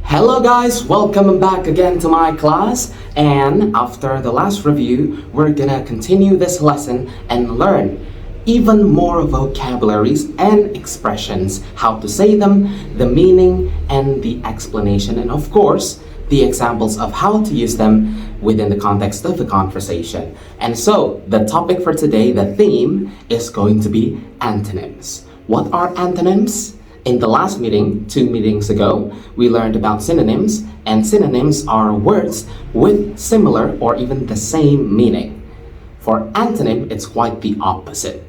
Hello guys, welcome back again to my class, and after the last review, we're gonna continue this lesson and learn even more vocabularies and expressions, how to say them, the meaning and the explanation, and of course, the examples of how to use them within the context of the conversation. And so, the topic for today, the theme, is going to be antonyms. What are antonyms? In the last meeting, 2 meetings ago, we learned about synonyms, and synonyms are words with similar or even the same meaning. For antonym, it's quite the opposite.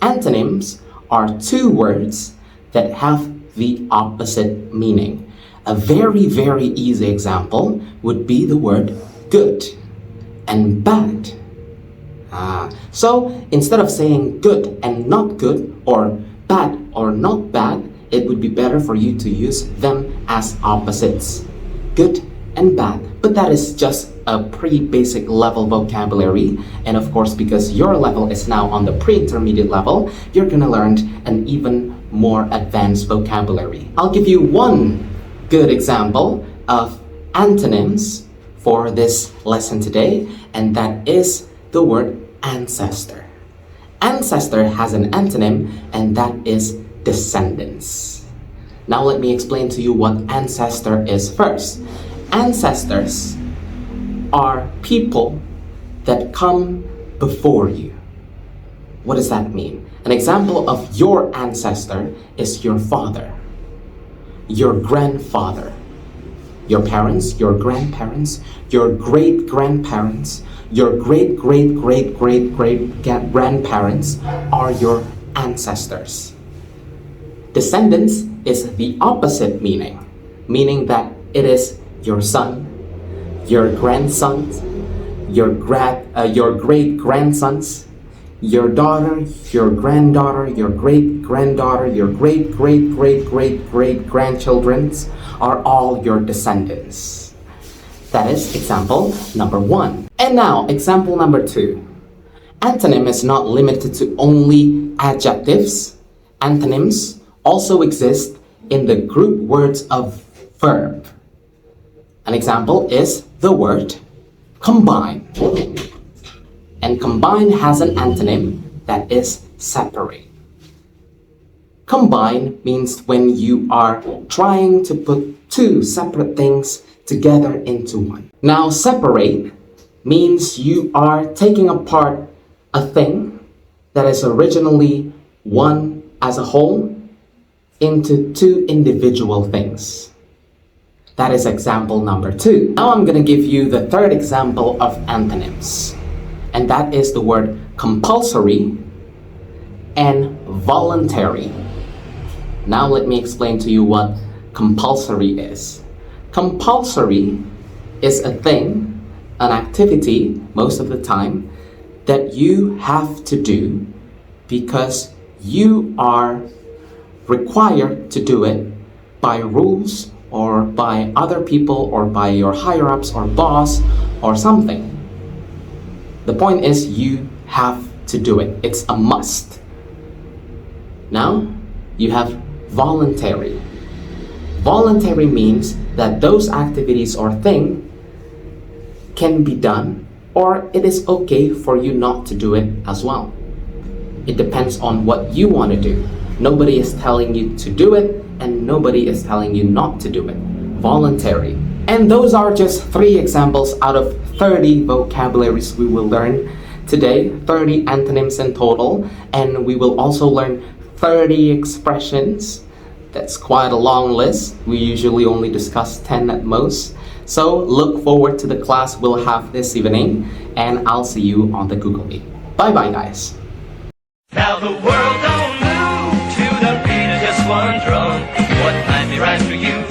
Antonyms are 2 words that have the opposite meaning. A very easy example would be the word good and bad. So instead of saying good and not good, or bad or not bad, it would be better for you to use them as opposites, good and bad. But that is just a pre-basic level vocabulary, and of course, because your level is now on the pre-intermediate level, you're gonna learn an even more advanced vocabulary. I'll give you one good example of antonyms for this lesson today, and that is the word ancestor. Ancestor has an antonym, and that is descendants. Now let me explain to you what ancestor is first. Ancestors are people that come before you. What does that mean? An example of your ancestor is your father, your grandfather, your parents, your grandparents, your great-grandparents, your great-great-great-great-great-grandparents are your ancestors. Descendants is the opposite meaning that it is your son, your grandsons, your great-grandsons, your daughter, your granddaughter, your great-granddaughter, your great-great-great-great-great-grandchildren are all your descendants. That is example number 1. And now, example number 2. Antonym is not limited to only adjectives. Antonyms also exist in the group words of verb. An example is the word combine. And combine has an antonym that is separate. Combine means when you are trying to put 2 separate things together into one. Now, separate means you are taking apart a thing that is originally one as a whole into 2 individual things. That is example number 2. Now I'm going to give you the third example of antonyms, and that is the word compulsory and voluntary. Now let me explain to you what compulsory is. Compulsory is a thing, an activity, most of the time, that you have to do because you are required to do it by rules or by other people or by your higher-ups or boss or something. The point is you have to do it. It's a must. Now, you have voluntary. Voluntary means that those activities or thing can be done, or it is okay for you not to do it as well. It depends on what you want to do. Nobody is telling you to do it, and nobody is telling you not to do it. Voluntary. And those are just 3 examples out of 30 vocabularies we will learn today, 30 antonyms in total, and we will also learn 30 expressions. That's quite a long list. We usually only discuss 10 at most. So look forward to the class we'll have this evening, and I'll see you on the Google Meet. Bye-bye, guys. Now the world don't move to the beat of just one drum. What might be right for you